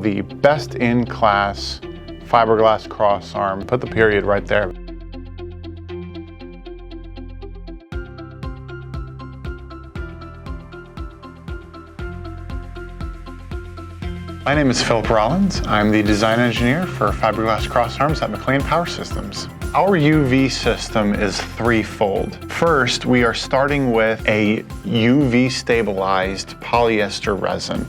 The best-in-class fiberglass crossarm. Put the period right there. My name is Phillip Rollins. I'm the design engineer for fiberglass crossarms at MacLean Power Systems. Our UV system is threefold. First, we are starting with a UV stabilized polyester resin,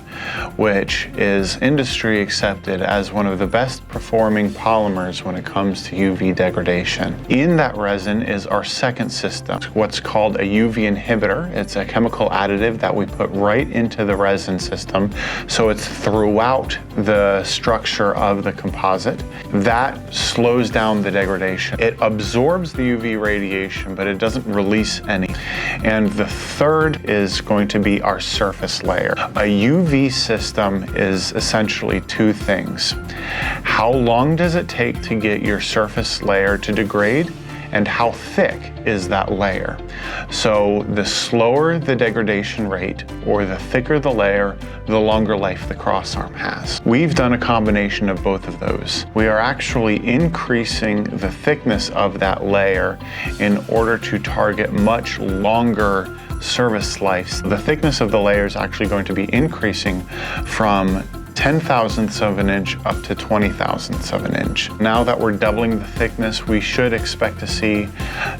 which is industry accepted as one of the best performing polymers when it comes to UV degradation. In that resin is our second system, what's called a UV inhibitor. It's a chemical additive that we put right into the resin system, so it's throughout the structure of the composite. That slows down the degradation. It absorbs the UV radiation, but it doesn't release any. And the third is going to be our surface layer. A UV system is essentially two things. How long does it take to get your surface layer to degrade? And how thick is that layer? So the slower the degradation rate, or the thicker the layer, the longer life the crossarm has. We've done a combination of both of those. We are actually increasing the thickness of that layer in order to target much longer service lives. The thickness of the layer is actually going to be increasing from 10/1000ths of an inch up to 20/1000ths of an inch. Now that we're doubling the thickness, we should expect to see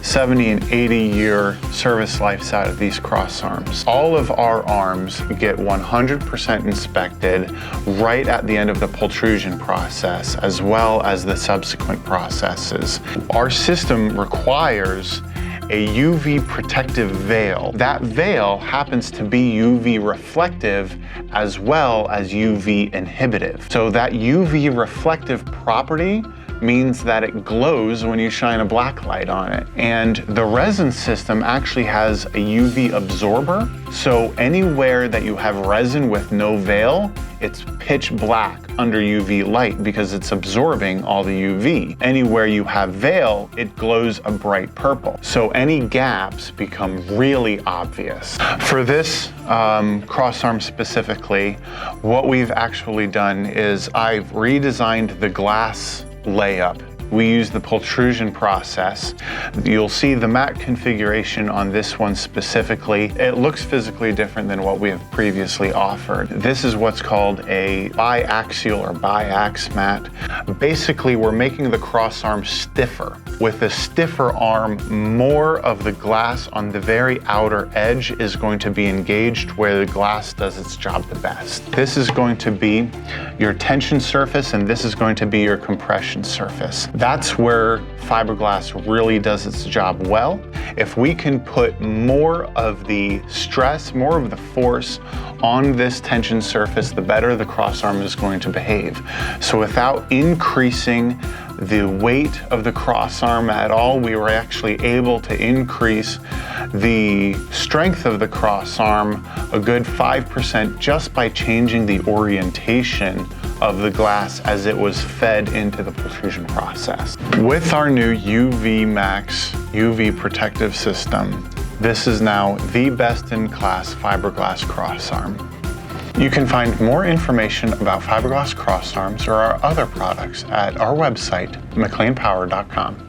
70 and 80-year service lives out of these crossarms. All of our arms get 100% inspected right at the end of the pultrusion process, as well as the subsequent processes. Our system requires a UV protective veil. That veil happens to be UV reflective as well as UV inhibitive. So that UV reflective property means that it glows when you shine a black light on it. And the resin system actually has a UV absorber. So anywhere that you have resin with no veil, it's pitch black under UV light because it's absorbing all the UV. Anywhere you have veil, it glows a bright purple. So any gaps become really obvious. For this crossarm specifically, what we've actually done is I've redesigned the glass layup. We use the pultrusion process. You'll see the mat configuration on this one specifically. It looks physically different than what we have previously offered. This is what's called a biaxial or biax mat. Basically, we're making the crossarm stiffer. With a stiffer arm, more of the glass on the very outer edge is going to be engaged where the glass does its job the best. This is going to be your tension surface, and this is going to be your compression surface. That's where fiberglass really does its job well. If we can put more of the stress, more of the force on this tension surface, the better the crossarm is going to behave. So without increasing the weight of the crossarm at all, we were actually able to increase the strength of the crossarm a good 5% just by changing the orientation of the glass as it was fed into the pultrusion process. With our new UVMAXX UV protective system, this is now the best-in-class fiberglass crossarm. You can find more information about fiberglass crossarms or our other products at our website, MacLeanpower.com.